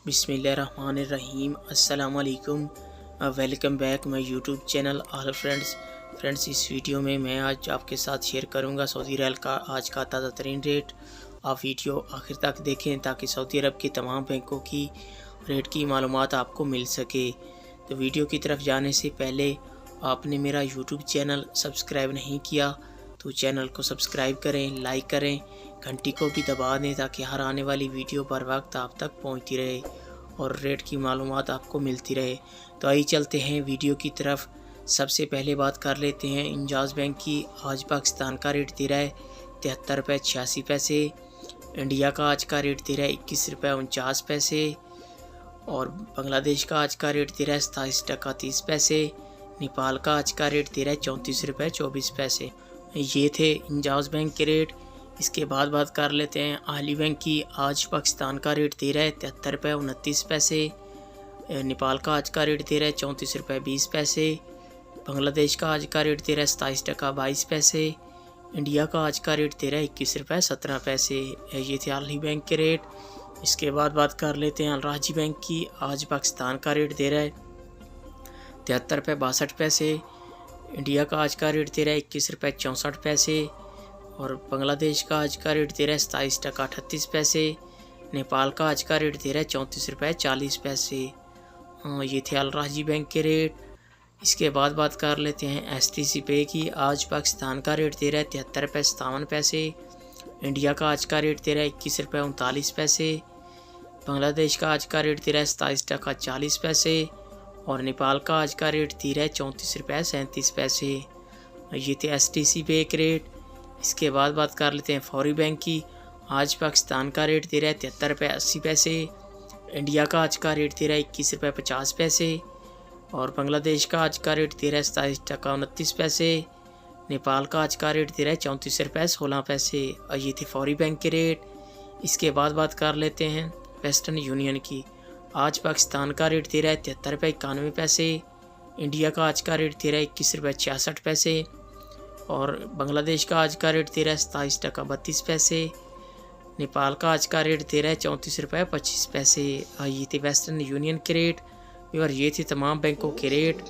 बिस्मिल्लाहिर्रहमानिर्रहीम। अस्सलाम वालेकुम। Welcome back my YouTube channel all friends. इस वीडियो में मैं आज आपके साथ शेयर करूंगा सऊदी रियाल का आज का ताज़ा तरीन रेट। आप वीडियो आखिर तक देखें ताकि सऊदी अरब के तमाम बैंकों की रेट की मालूमात आपको मिल सके। तो वीडियो की तरफ जाने से पहले आपने मेरा यूट्यूब चैनल सब्सक्राइब नहीं किया तो चैनल को सब्सक्राइब करें, लाइक करें, घंटी को भी दबा दें ताकि हर आने वाली वीडियो पर वक्त आप तक पहुंचती रहे और रेट की मालूमात आपको मिलती रहे। तो आइए चलते हैं वीडियो की तरफ। सबसे पहले बात कर लेते हैं इंजाज़ बैंक की। आज पाकिस्तान का रेट दे रहा है 73 रुपये 86 पैसे। इंडिया का आज का रेट दे रहा है 21 रुपये 49 पैसे। और बांग्लादेश का आज का रेट दे रहा है 27 टका 30 पैसे। नेपाल का आज का रेट दे रहा है 34 रुपये 24 पैसे। ये थे इंजाज़ बैंक के रेट। इसके बाद बात कर लेते हैं अहली बैंक की। आज पाकिस्तान का रेट दे रहा है 73 रुपये 29 पैसे। नेपाल का आज का रेट दे रहा है 34 रुपये 20 पैसे। बांग्लादेश का आज का रेट दे रहा है 27 टका 22 पैसे। इंडिया का आज का रेट दे रहा है 21 रुपये 17 पैसे। ये थे अहली बैंक के रेट। इसके बाद बात कर लेते हैं अल राजी बैंक की। आज पाकिस्तान का रेट दे रहा है 73 रुपये 62 पैसे। इंडिया का आज का रेट दे रहा है 21 रुपये 64 पैसे। और बांग्लादेश का आज का रेट दे रहा है 27 टका 38 पैसे। नेपाल का आज का रेट दे रहा है 34 रुपये 40 पैसे। ये थे अल राजी बैंक के रेट। इसके बाद बात कर लेते हैं STC पे की। आज पाकिस्तान का रेट दे रहा है 73 रुपये 57 पैसे। इंडिया का आज का रेट दे रहा है 21 रुपये 39 पैसे। बांग्लादेश का आज का रेट दे रहा है 27 टका 40 पैसे। और नेपाल का आज का रेट दे रहा है 34 रुपये 37 पैसे। ये थे STC पे एक रेट। इसके बाद बात कर लेते हैं फौरी बैंक की। आज पाकिस्तान का रेट दे रहा है 73 रुपये 80 पैसे। इंडिया का आज का रेट दे रहा है 21 रुपये 50 पैसे। और बांग्लादेश का आज का रेट दे रहा है 27 टका 29 पैसे। नेपाल का आज का रेट दे रहा है 34 रुपये 16 पैसे। और ये थे फौरी बैंक के रेट। इसके बाद बात कर लेते हैं वेस्टर्न यूनियन की। आज पाकिस्तान का रेट दे रहा है 73 रुपये 91 पैसे। इंडिया का आज का रेट दे रहा है 21 रुपये 66 पैसे। और बांग्लादेश का आज का रेट दे रहा है 27 टका 32 पैसे। नेपाल का आज का रेट दे रहा है 34 रुपये 25 पैसे। ये थे वेस्टर्न यूनियन के रेट और ये थे तमाम बैंकों के रेट।